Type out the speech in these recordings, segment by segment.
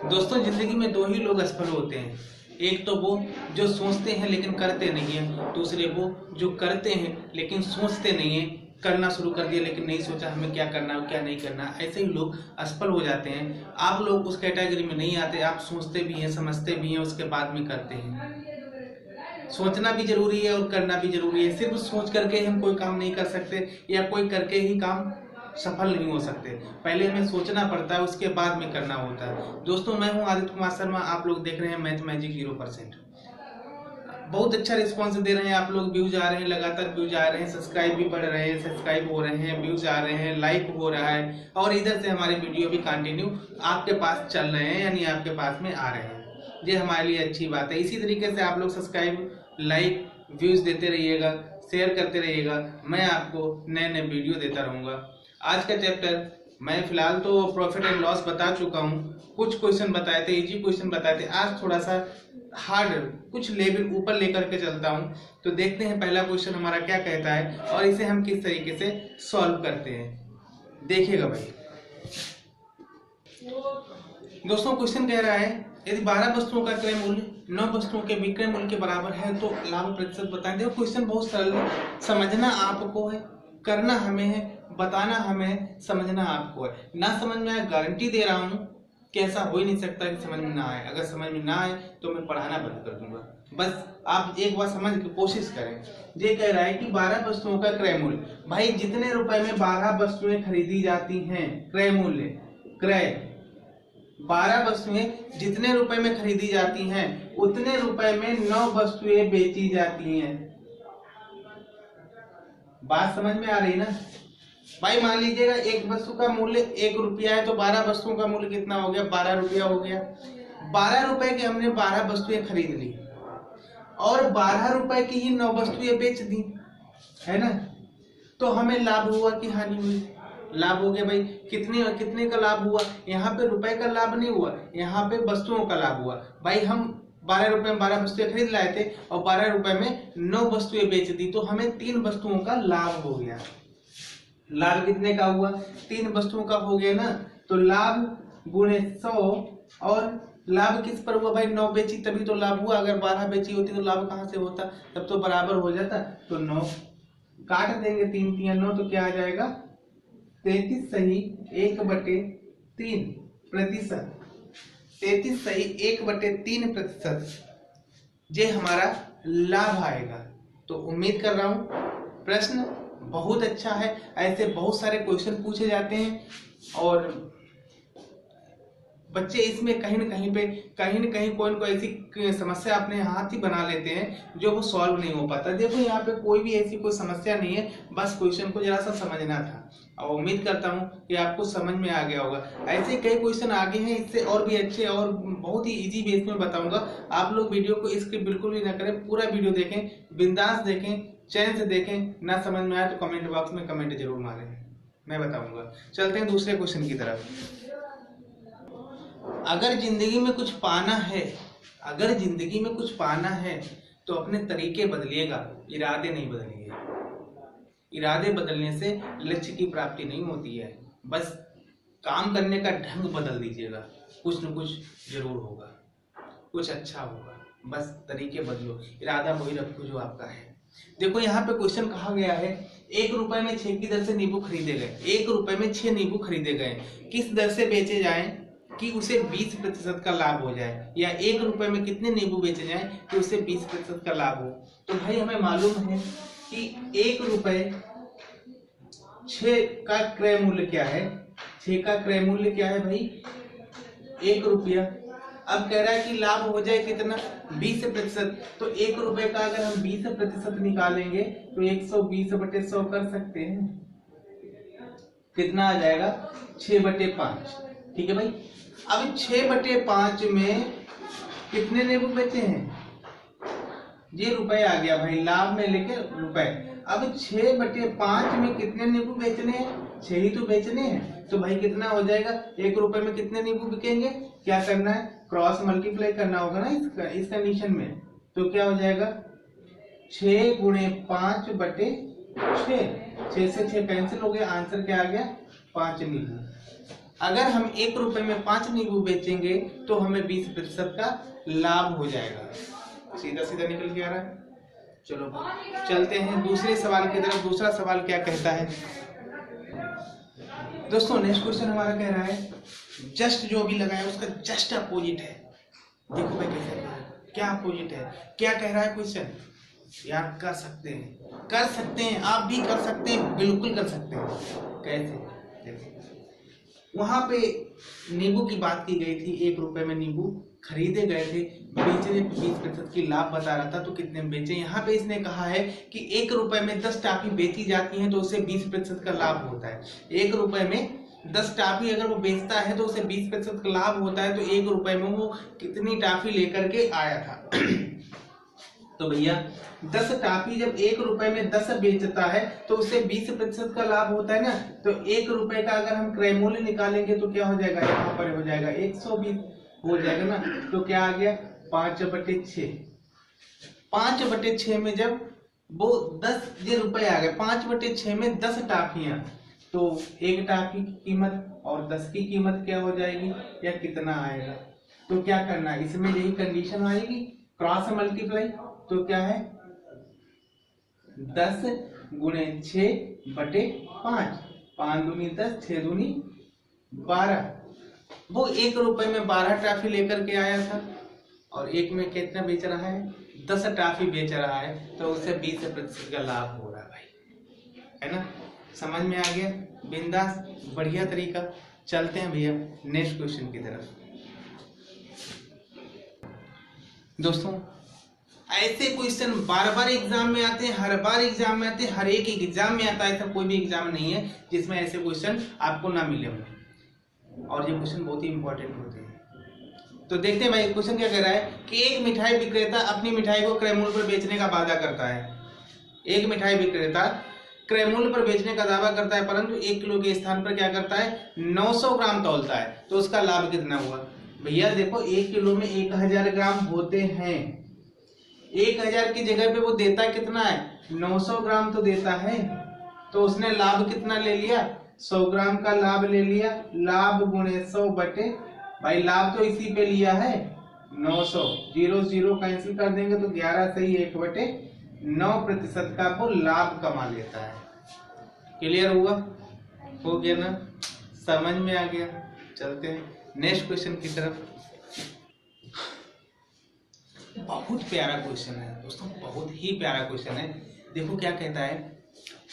दोस्तों, जिंदगी में दो ही लोग असफल होते हैं। एक तो वो जो सोचते हैं लेकिन करते नहीं है, दूसरे वो जो करते हैं लेकिन सोचते नहीं है। करना शुरू कर दिया लेकिन नहीं सोचा हमें क्या करना है क्या नहीं करना। ऐसे ही लोग असफल हो जाते हैं। आप लोग उस कैटेगरी में नहीं आते। आप सोचते भी हैं, समझते भी हैं, उसके बाद में करते हैं। सोचना भी जरूरी है और करना भी जरूरी है। सिर्फ सोच करके हम कोई काम नहीं कर सकते या कोई करके ही काम सफल नहीं हो सकते। पहले हमें सोचना पड़ता है, उसके बाद में करना होता है। दोस्तों, मैं हूं आदित्य कुमार शर्मा। आप लोग देख रहे हैं मैथ मैजिक 0%। बहुत अच्छा रिस्पॉन्स दे रहे हैं आप लोग। व्यूज आ रहे हैं, लगातार व्यूज आ रहे हैं, सब्सक्राइब भी बढ़ रहे हैं, सब्सक्राइब हो रहे हैं, व्यूज आ रहे हैं, लाइक हो रहा है और इधर से हमारे वीडियो भी कंटिन्यू आपके पास चल रहे हैं, यानी आपके पास में आ रहे हैं। ये हमारे लिए अच्छी बात है। इसी तरीके से आप लोग सब्सक्राइब, लाइक, व्यूज देते रहिएगा, शेयर करते रहिएगा। मैं आपको नए नए वीडियो देता रहूंगा। आज का चैप्टर मैं फिलहाल तो प्रॉफिट एंड लॉस बता चुका हूँ। कुछ क्वेश्चन बताए थे, इजी क्वेश्चन बताए थे। आज थोड़ा सा हार्ड, कुछ लेवल ऊपर लेकर के चलता हूँ। तो देखते हैं पहला क्वेश्चन हमारा क्या कहता है और इसे हम किस तरीके से सॉल्व करते हैं। देखिएगा भाई। दोस्तों, क्वेश्चन कह रहा है यदि 12 वस्तुओं का क्रय मूल्य 9 वस्तुओं के विक्रय मूल्य के बराबर है तो लाभ प्रतिशत बताएं। देखो, क्वेश्चन बहुत सरल है। समझना आपको है, करना हमें है, बताना हमें है, समझना आपको है। ना समझ में आए, गारंटी दे रहा हूं कि ऐसा हो ही नहीं सकता कि समझ में ना आए। अगर समझ में ना आए तो मैं पढ़ाना बंद कर दूंगा। बस आप एक बार समझ की कोशिश करें। ये कह रहा है कि 12 वस्तुओं का क्रय मूल्य, भाई जितने रुपए में 12 वस्तुएं खरीदी जाती हैं, क्रय मूल्य, क्रय 12 वस्तुएं जितने रुपए में खरीदी जाती हैं उतने रुपए में 9 वस्तुएं बेची जाती हैं। बात समझ में आ रही ना भाई? मान लीजिएगा एक वस्तु का मूल्य 1 रुपया है तो 12 वस्तुओं का मूल्य कितना हो गया? 12 रुपया हो गया। 12 रुपए की हमने 12 वस्तुएं खरीद ली और 12 रुपए की ही 9 वस्तुएं बेच दी, है ना? तो हमें लाभ हुआ कि हानि हुई? लाभ हो गया भाई। कितने कितने का लाभ हुआ? यहाँ पे रुपए का लाभ नहीं हुआ, यहाँ पे वस्तुओं का लाभ हुआ। भाई हम 12 रुपए में 12 वस्तुएं खरीद लाए थे और 12 रुपए में 9 वस्तुएं बेच दी, तो हमें 3 वस्तुओं का लाभ हो गया। लाभ कितने का हुआ? 3 वस्तुओं का हो गया ना। तो लाभ गुणे 100, और लाभ किस पर हुआ भाई? 9 बेची तभी तो लाभ हुआ। अगर 12 बेची होती तो लाभ कहाँ से होता? तब तो बराबर हो जाता। तो 9 काट देंगे, 3 3 9, तो क्या आ जाएगा? 33 सही 1/3 प्रतिशत। 33 सही 1/3 प्रतिशत ये हमारा लाभ आएगा। तो उम्मीद कर रहा हूं प्रश्न बहुत अच्छा है। ऐसे बहुत सारे क्वेश्चन पूछे जाते हैं और बच्चे इसमें कहीं न कहीं कोई न कोई ऐसी समस्या अपने हाथ ही बना लेते हैं जो वो सॉल्व नहीं हो पाता। देखो, यहाँ पे कोई भी ऐसी कोई समस्या नहीं है, बस क्वेश्चन को जरा सा समझना था और उम्मीद करता हूँ कि आपको समझ में आ गया होगा। ऐसे कई क्वेश्चन आगे हैं, इससे और भी अच्छे और बहुत ही ईजी बेस में बताऊंगा। आप लोग वीडियो को स्किप बिल्कुल भी ना करें, पूरा वीडियो देखें, बिंदास देखें, चैन से देखें। ना समझ में आए तो कमेंट बॉक्स में कमेंट जरूर मारें, मैं बताऊंगा। चलते हैं दूसरे क्वेश्चन की तरफ। अगर जिंदगी में कुछ पाना है, अगर जिंदगी में कुछ पाना है तो अपने तरीके बदलिएगा, इरादे नहीं बदलिए। इरादे बदलने से लक्ष्य की प्राप्ति नहीं होती है। बस काम करने का ढंग बदल दीजिएगा, कुछ न कुछ जरूर होगा, कुछ अच्छा होगा। बस तरीके बदलो, इरादा वही रखो जो आपका है। देखो, यहाँ पे क्वेश्चन कहा गया है 1 रुपए में 6 की दर से नींबू खरीदे गए। 1 रुपए में 6 नींबू खरीदे गए। किस दर से बेचे जाएं कि उसे 20% का लाभ हो जाए, या 1 रुपए में कितने नींबू बेचे जाएं कि उसे 20% का लाभ हो? तो भाई हमें मालूम है कि 1 रुपए 6 का क्रय मूल्य क्या है? 6 का क्रय मूल्य क्या है भाई? 1 रुपया। अब कह रहा है कि लाभ हो जाए कितना? 20%। तो 1 रुपए का अगर हम 20% निकालेंगे तो 120/100 कर सकते हैं। कितना आ जाएगा? 6/5। ठीक है भाई। अब 6/5 में कितने नींबू बेचे हैं? ये रुपए आ गया भाई, लाभ में लेके रुपए। अब 6/5 में कितने नींबू बेचने हैं? 6 ही तो बेचने हैं। तो भाई कितना हो जाएगा? 1 रुपए में कितने नींबू बिकेंगे? क्या करना है? क्रॉस मल्टीप्लाई करना होगा ना इस कंडीशन में। तो क्या हो जाएगा? 6 गुणे 5/6। 6 से 6 कैंसिल हो गया, आंसर क्या आ गया? 5 नींबू। अगर हम 1 रुपए में 5 नींबू बेचेंगे तो हमें 20% का लाभ हो जाएगा। सीधा सीधा निकल के आ रहा है। चलो चलते हैं दूसरे सवाल की तरफ। दूसरा सवाल क्या कहता है दोस्तों, नेक्स्ट क्वेश्चन हमारा कह रहा है जस्ट जो अभी लगाया उसका जस्ट अपोजिट है। देखो भाई कैसे है, क्या अपोजिट है, क्या कह रहा है क्वेश्चन। यार कर सकते हैं, आप भी कर सकते हैं, बिल्कुल कर सकते हैं। कैसे, देखो वहां पे नींबू की बात की गई थी। 1 रुपए में नींबू खरीदे गए थे, बेचने पे 20% की लाभ बता रहा था, तो कितने में बेचे। यहाँ पे इसने कहा है कि 1 रुपए में 10 टाफी बेची जाती हैं तो उसे 20% का लाभ होता है। 1 रुपए में 10 टाफी अगर वो बेचता है तो उसे 20% का लाभ होता है। तो 1 रुपए में वो कितनी टाफी लेकर के आया था तो भैया 10 टाफी जब 1 रुपए में 10 बेचता है तो उसे 20% का लाभ होता है ना। तो 1 रुपए का अगर हम क्रय मूल्य निकालेंगे तो क्या हो जाएगा, यहाँ पर हो जाएगा 120 हो जाएगा ना। तो क्या आ गया 5/6। 5/6 में जब वो 10 ये रुपए आ गए, 5/6 में 10 टाफियां, तो 1 टाफी की कीमत और 10 की कीमत क्या हो जाएगी या कितना आएगा। तो क्या करना है, इसमें यही कंडीशन आएगी, क्रॉस मल्टीप्लाई। तो क्या है 10 × 6/5, 5 दूनी 10, 6 दूनी 12। वो 1 रुपए में 12 टाफी लेकर के आया था और एक में कितना बेच रहा है, 10 टाफी बेच रहा है, तो उसे 20% का लाभ हो रहा है भाई, है ना। समझ में आ गया, बिंदास, बढ़िया तरीका। चलते हैं भैया नेक्स्ट क्वेश्चन की तरफ। दोस्तों ऐसे क्वेश्चन बार बार एग्जाम में आते हैं, हर बार एग्जाम में आते हैं, हर एक एग्जाम में आता है। ऐसा कोई भी एग्जाम नहीं है जिसमें ऐसे क्वेश्चन आपको ना मिले हों, और ये क्वेश्चन बहुत ही इंपॉर्टेंट होते हैं। तो देखते हैं भाई क्वेश्चन क्या कह रहा है कि एक मिठाई विक्रेता अपनी मिठाई को क्रय मूल्य पर बेचने का वादा करता है। एक मिठाई विक्रेता क्रय मूल्य पर बेचने का दावा करता है, परंतु 1 किलो के स्थान पर क्या करता है 900 ग्राम तौलता है। तो उसका लाभ कितना हुआ भैया। देखो 1 किलो में 1000 ग्राम होते हैं, 1000 की जगह पे वो देता कितना है 900 ग्राम तो देता है। तो उसने लाभ कितना ले लिया 100 ग्राम का लाभ ले लिया। लाभ गुणे 100 बटे, भाई लाभ तो इसी पे लिया है 900, 0 0 कैंसिल कर देंगे तो 11 सही 1/9% का वो लाभ कमा लेता है। क्लियर हुआ, हो गया ना, समझ में आ गया। चलते हैं नेक्स्ट क्वेश्चन की तरफ। बहुत प्यारा क्वेश्चन है दोस्तों, बहुत ही प्यारा क्वेश्चन है। देखो क्या कहता है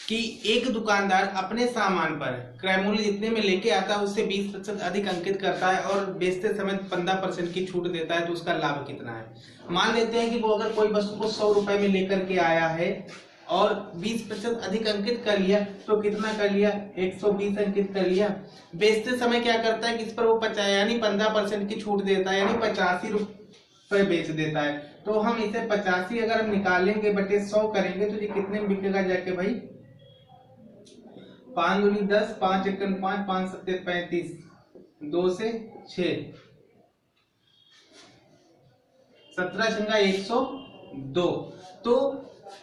कि एक दुकानदार अपने सामान पर क्रय मूल्य जितने में लेके आता है उससे 20% अधिक अंकित करता है और बेचते समय 15% की छूट देता है। तो उसका लाभ कितना है। मान लेते हैं कि वो अगर कोई वस्तु को 100 रुपए में लेकर के आया है और 20% अधिक अंकित कर लिया, तो कितना कर लिया 120 अंकित कर लिया। बेचते समय क्या करता है कि इस पर वो 50 यानी 15% की छूट देता है, यानी 85 रुपए बेच देता है। तो हम इसे 85 अगर हम निकालेंगे बटे 100 करेंगे तो ये कितने में बिकेगा जाके भाई 5 दूनी 10, 5 एकम 5, 5 सत्ते 35, 2 से 6, 17 छंगा 102। तो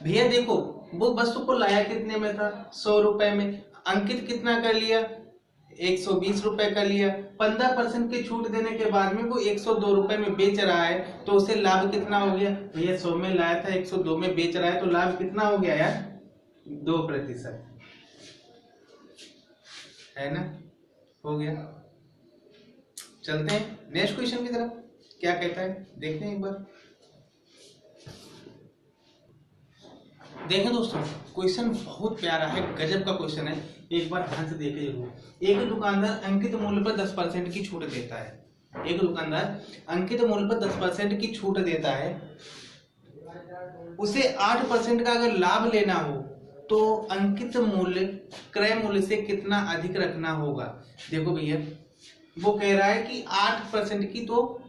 भैया देखो वो वस्तु को लाया कितने में था 100 रुपए में, अंकित कितना कर लिया 120 रुपए कर लिया। 15% की छूट देने के बाद में वो 102 रुपए में बेच रहा है, तो उसे लाभ कितना हो गया भैया। 100 में लाया था 102 में बेच रहा है, तो लाभ कितना हो गया यार 2%, है ना, हो गया। चलते हैं नेक्स्ट क्वेश्चन की तरफ, क्या कहता है देखते हैं एक बार। देखें दोस्तों क्वेश्चन बहुत प्यारा है, गजब का क्वेश्चन है, एक बार ध्यान से देखे जरूर। एक दुकानदार अंकित मूल्य पर 10% की छूट देता है। एक दुकानदार अंकित मूल्य पर 10% की छूट देता है। उसे 8% का अगर लाभ लेना हो तो अंकित मूल्य क्रय मूल्य से कितना अधिक रखना होगा। देखो भैया वो कह रहा है कि 8% की तो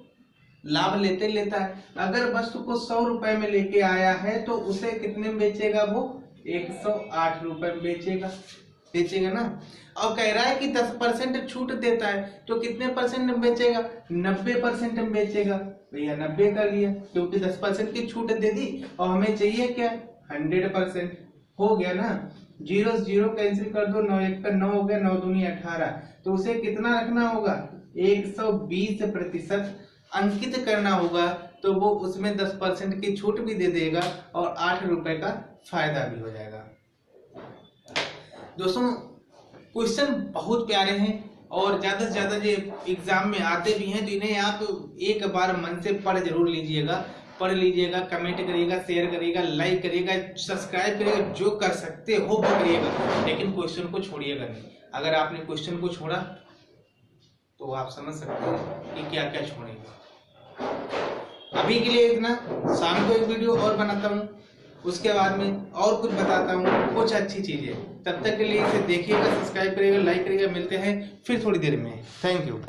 लाभ लेता है। अगर वस्तु को 100 रुपए में लेके आया है तो उसे कितने में बेचेगा वो 108 रुपए में बेचेगा ना। और कह रहा है कि 10% छूट देता है, तो कितने परसेंट में बेचेगा 90% में बेचेगा। भैया 90 कर लिया क्योंकि 10% की छूट दे दी और हमें चाहिए क्या 100%, हो गया ना। जीरो जीरो कैंसिल कर दो, 9 1 का 9 हो गया, 9 दूनी 18। तो उसे कितना रखना होगा, 120% अंकित करना होगा। तो वो उसमें 10% की छूट भी दे देगा और 8 रुपए का फायदा भी हो जाएगा। दोस्तों क्वेश्चन बहुत प्यारे हैं और ज्यादा से ज्यादा जो एग्जाम में आते भी हैं, तो इन्हें आप एक बार मन से पढ़ जरूर लीजिएगा, पढ़ लीजिएगा, कमेंट करिएगा, शेयर करिएगा, लाइक करिएगा, सब्सक्राइब करिएगा, जो कर सकते हो वो करिएगा, लेकिन क्वेश्चन को छोड़िएगा नहीं। अगर आपने क्वेश्चन को छोड़ा तो आप समझ सकते हैं कि क्या क्या छोड़ेगा। अभी के लिए इतना, शाम को एक वीडियो और बनाता हूँ, उसके बाद में और कुछ बताता हूँ, कुछ अच्छी चीजें। तब तक के लिए इसे देखिएगा, सब्सक्राइब करिएगा, लाइक करिएगा। मिलते हैं फिर थोड़ी देर में। Thank you.